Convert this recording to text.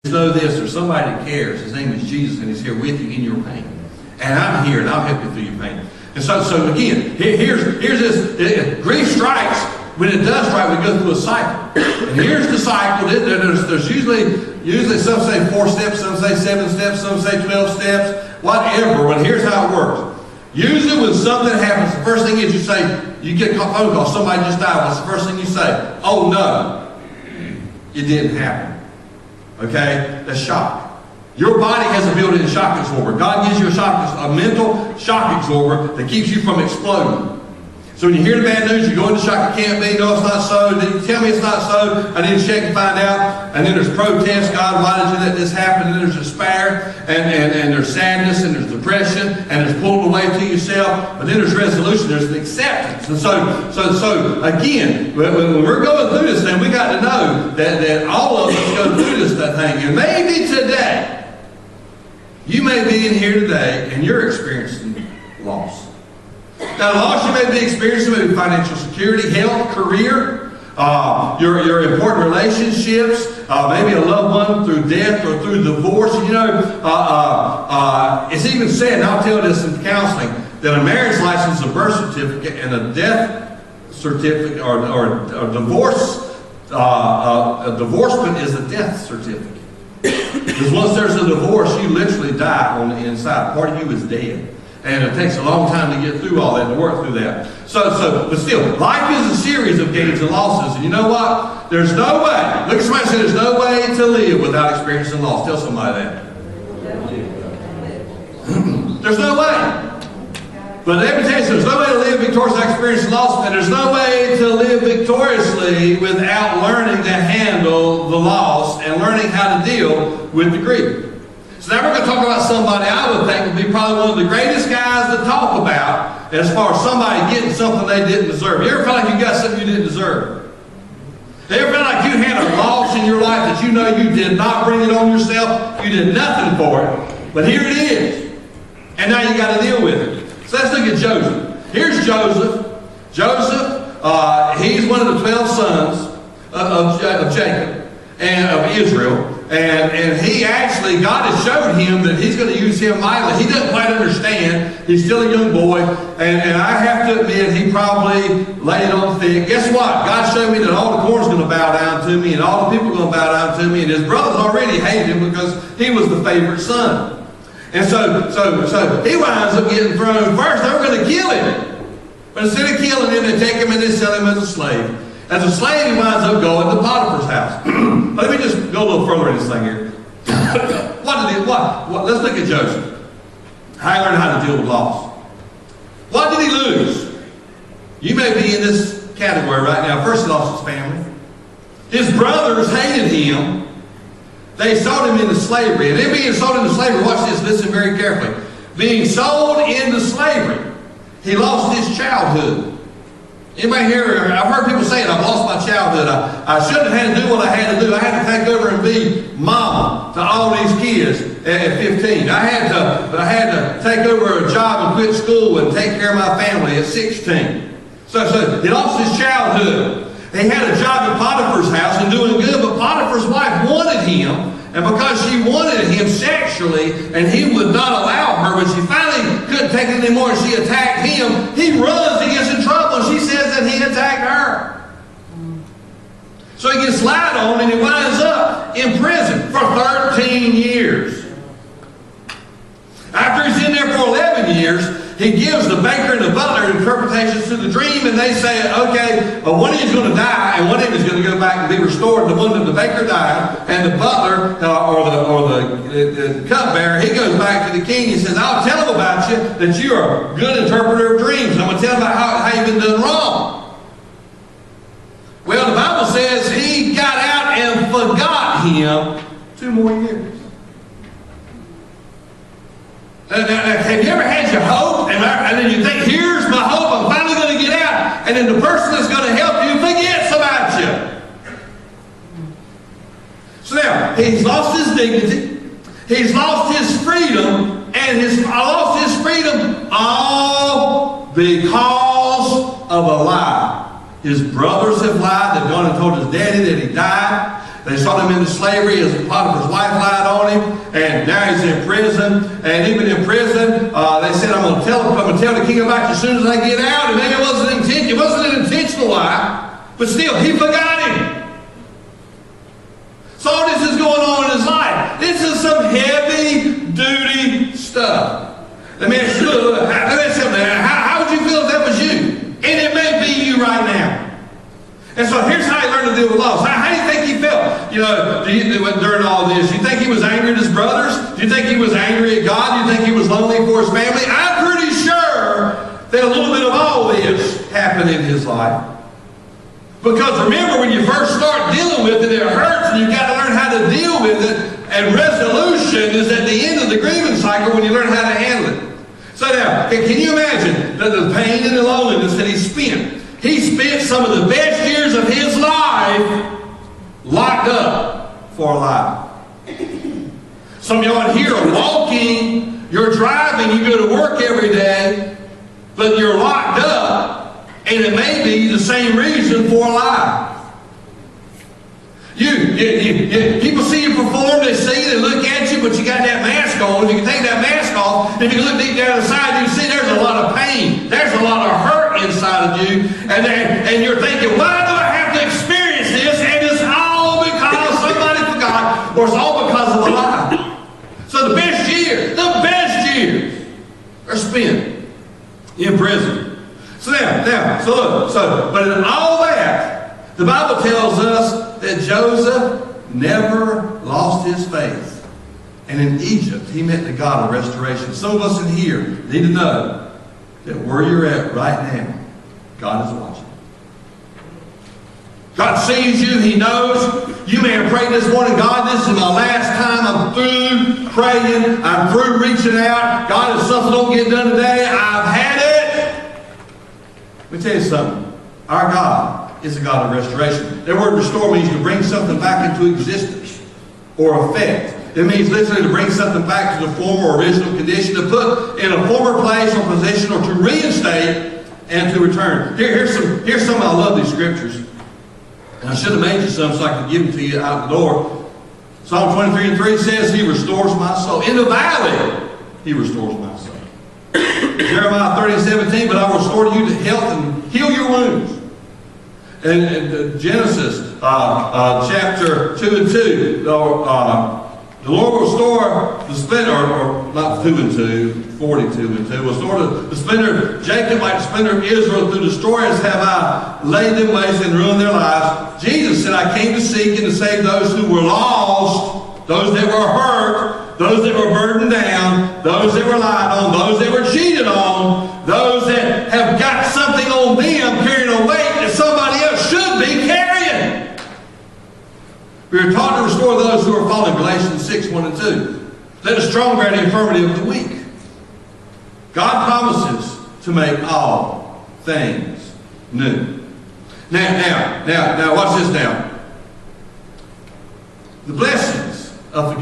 Know this, there's somebody that cares. His name is Jesus, and he's here with you in your pain. And I'm here, and I'll help you through your pain. And so again, here's this. Grief strikes. When it does strike, we go through a cycle. And here's the cycle. There's usually some say 4 steps, some say 7 steps, some say 12 steps, whatever. But here's how it works. Usually when something happens, the first thing is you say, you get a phone call, somebody just died. What's the first thing you say? Oh no, it didn't happen. Okay? That's shock. Your body has a built-in shock absorber. God gives you a mental shock absorber that keeps you from exploding. So when you hear the bad news, you go into shock. It can't be. No, it's not so. You tell me it's not so. I need to check and find out. And then there's protest. God, why did you let this happen? And then there's despair. And there's sadness. And there's depression. And there's pulling away to yourself. But then there's resolution. There's an acceptance. And so again, when we're going through this thing, we got to know that all of us go through this thing. And maybe today, you may be in here today and you're experiencing loss. Now, loss you may be experiencing, maybe financial security, health, career, your important relationships, maybe a loved one through death or through divorce. You know, it's even said, and I'll tell this in counseling, that a marriage license, a birth certificate, and a death certificate or a divorce, a divorcement is a death certificate. Because once there's a divorce, you literally die on the inside. Part of you is dead. And it takes a long time to get through all that, to work through that. But still, life is a series of gains and losses. And you know what? There's no way. Look at somebody and say, there's no way to live without experiencing loss. Tell somebody that. There's no way. But let me tell you, there's no way to live victoriously without experiencing loss. And there's no way to live victoriously without learning to handle the loss and learning how to deal with the grief. So now we're going to talk about somebody I would think would be probably one of the greatest guys to talk about as far as somebody getting something they didn't deserve. You ever feel like you got something you didn't deserve? You ever feel like you had a loss in your life that you know you did not bring it on yourself? You did nothing for it. But here it is. And now you got to deal with it. So let's look at Joseph. Here's Joseph. Joseph, he's one of the 12 sons of Jacob and of Israel. And he actually, God has showed him that he's going to use him mightily. He doesn't quite understand. He's still a young boy. And I have to admit, he probably laid it on thick. Guess what? God showed me that all the corn's going to bow down to me, and all the people are going to bow down to me. And his brothers already hated him because he was the favorite son. And so he winds up getting thrown first. They were going to kill him. But instead of killing him, they take him and they sell him as a slave. As a slave, he winds up going to Potiphar's house. Let me just go a little further in this thing here. Let's look at Joseph. How he learned how to deal with loss. What did he lose? You may be in this category right now. First, he lost his family. His brothers hated him. They sold him into slavery. And in being sold into slavery, watch this, listen very carefully. Being sold into slavery, he lost his childhood. Anybody here, I've heard people saying, I've lost my childhood. I shouldn't have had to do what I had to do. I had to take over and be mama to all these kids at 15. I had to take over a job and quit school and take care of my family at 16. So he lost his childhood. He had a job at Potiphar's house and doing good, but Potiphar's wife wanted him. And because she wanted him sexually, and he would not allow her, when she finally couldn't take it anymore and she attacked him, he runs, he gets in trouble, and she says that he attacked her. So he gets lied on, and he winds up in prison for 13 years. After he's in there for 11 years, he gives the baker and the butler interpretations to the dream, and they say, okay, one of you is going to die, and one of you is going to go back and be restored. The one that the baker died, and the butler or the cupbearer, he goes back to the king. He says, I'll tell him about you, that you are a good interpreter of dreams. I'm going to tell him about how you've been done wrong. Well, the Bible says he got out and forgot him 2 more years. Have you ever had your hope, and then you think, here's my hope, I'm finally going to get out, and then the person that's going to help you forgets about you. So now, he's lost his dignity, he's lost his freedom, and lost his freedom all because of a lie. His brothers have lied. They've gone and told his daddy that he died. They sold him into slavery. His Potiphar's wife lied on him, and now he's in prison. And even in prison, they said, I'm going to tell the king about you as soon as I get out. And maybe it wasn't an intentional lie, but still, he forgot him. So all this is going on in his life. This is some heavy-duty stuff. Let me ask you, how would you feel if that was you? And it may be you right now. And so here's how he learned to deal with loss. How do you think he felt? During all this, you think he was angry at his brothers? Do you think he was angry at God? Do you think he was lonely for his family? I'm pretty sure that a little bit of all this happened in his life. Because remember, when you first start dealing with it, it hurts, and you've got to learn how to deal with it. And resolution is at the end of the grievance cycle when you learn how to handle it. So now, can you imagine the pain and the loneliness that he spent? He spent some of the best years of his life locked up for life. Some of y'all in here are walking, you're driving, you go to work every day, but you're locked up, and it may be the same reason for life. People see you perform, they see you, they look at you, but you got that mask on. If you can take that mask off, if you look deep down inside, you see there's a lot of pain. There's a lot of hurt inside of you. And you're thinking, why do I have to experience this? And it's all because somebody forgot, or it's all because of a lie. So the best years are spent in prison. But in all that, the Bible tells us that Joseph never lost his faith. And in Egypt, he met the God of restoration. Some of us in here need to know that where you're at right now, God is watching. God sees you. He knows. You may have prayed this morning, God, this is my last time. I'm through praying. I'm through reaching out. God, if something don't get done today, I've had it. Let me tell you something. Our God is a God of restoration. That word restore means to bring something back into existence or effect. It means literally to bring something back to the former or original condition, to put in a former place or position, or to reinstate and to return. Here's some. I love these scriptures. And I should have made you some so I could give them to you out the door. Psalm 23:3 says, He restores my soul. In the valley, He restores my soul. Jeremiah 30:17, but I will restore you to health and heal your wounds. And Genesis chapter 2 and 2, the Lord will restore the splinter, or not 2 and 2, 42 and 2, will restore the splinter of Jacob like the splinter of Israel. Through destroyers have I laid them waste and ruined their lives. Jesus said, I came to seek and to save those who were lost, those that were hurt, those that were burdened down, those that were lied on, those that were cheated on, those that have got something on them carrying a weight that somebody else should be carrying. We are taught to restore those who are fallen, Galatians 6:1 and 2. Let the strong bear the infirmity of the weak. God promises to make all things new. Now, watch this now. The blessings of